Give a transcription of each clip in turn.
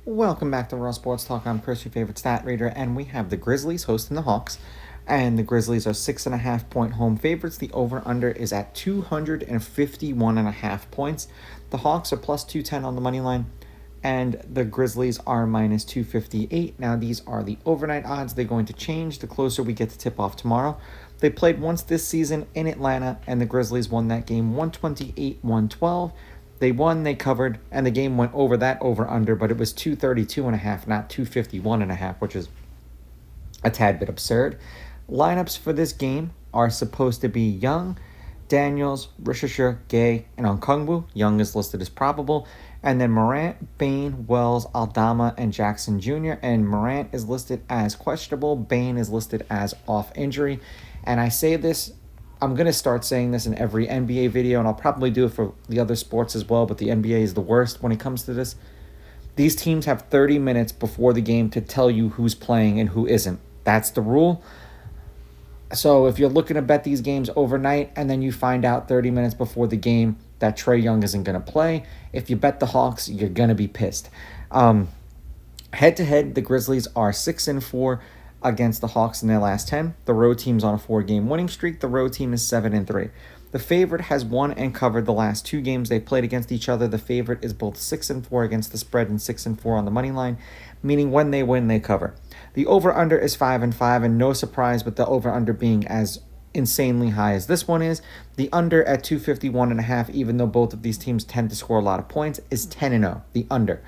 Welcome back to Raw Sports Talk. I'm Chris, your favorite stat reader, and we have the Grizzlies hosting the Hawks. And the Grizzlies are 6.5-point home favorites. The over-under is at 251.5 points. The Hawks are plus 210 on the money line, and the Grizzlies are minus 258. Now, these are the overnight odds. They're going to change the closer we get to tip-off tomorrow. They played once this season in Atlanta, and the Grizzlies won that game 128-112. They won, they covered, and the game went over that over-under, but it was 232.5, not 251.5, which is a tad bit absurd. Lineups for this game are supposed to be Young, Daniels, Rishisher, Gay, and Okongwu. Young is listed as probable. And then Morant, Bain, Wells, Aldama, and Jackson Jr. And Morant is listed as questionable. Bain is listed as off injury. And I say this, I'm going to start saying this in every NBA video, and I'll probably do it for the other sports as well, but the NBA is the worst when it comes to this. These teams have 30 minutes before the game to tell you who's playing and who isn't. That's the rule. So if you're looking to bet these games overnight and then you find out 30 minutes before the game that Trae Young isn't going to play, if you bet the Hawks, you're going to be pissed. Head-to-head, the Grizzlies are 6-4 against the Hawks in their last 10. The road team's on a 4-game winning streak. The road team is 7-3. The favorite has won and covered the last 2 games they played against each other. The favorite is both 6-4 against the spread and 6-4 on the money line, meaning when they win, they cover. The over-under is 5-5, and no surprise with the over-under being as insanely high as this one is. The under at 251.5, even though both of these teams tend to score a lot of points, is 10-0, the under.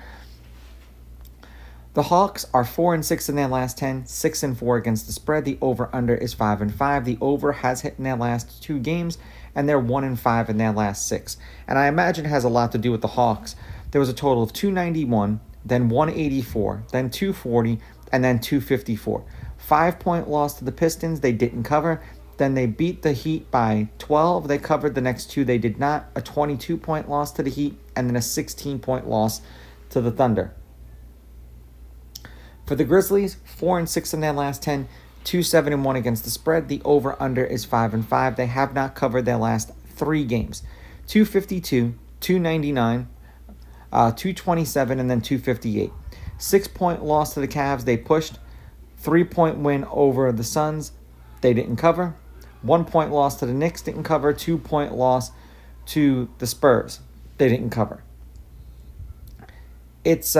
The Hawks are 4-6 in their last 10, 6-4 against the spread. The over-under is 5-5. The over has hit in their last 2 games, and they're 1-5 in their last 6. And I imagine it has a lot to do with the Hawks. There was a total of 291, then 184, then 240, and then 254. 5-point loss to the Pistons. They didn't cover. Then they beat the Heat by 12. They covered the next 2. They did not. A 22-point loss to the Heat, and then a 16-point loss to the Thunder. For the Grizzlies, 4-6 in their last 10, 2-7-1 against the spread. The over-under is 5-5. They have not covered their last 3 games. 252, 299, 227, and then 258. 6-point loss to the Cavs. They pushed. 3-point win over the Suns. They didn't cover. 1-point loss to the Knicks. Didn't cover. 2-point loss to the Spurs. They didn't cover. It's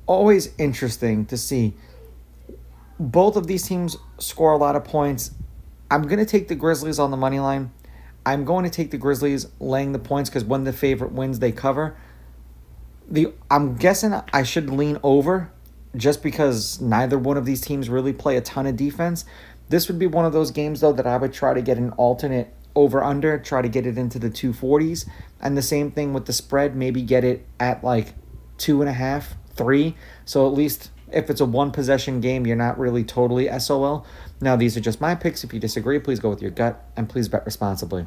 always interesting to see both of these teams score a lot of points. I'm going to take the Grizzlies on the money line. I'm going to take the Grizzlies laying the points because when the favorite wins, they cover. I'm guessing I should lean over just because neither one of these teams really play a ton of defense. This would be one of those games, though, that I would try to get an alternate over-under, try to get it into the 240s. And the same thing with the spread, maybe get it at like 2.5, 3. So at least if it's a one-possession game, you're not really totally SOL. Now, these are just my picks. If you disagree, please go with your gut, and please bet responsibly.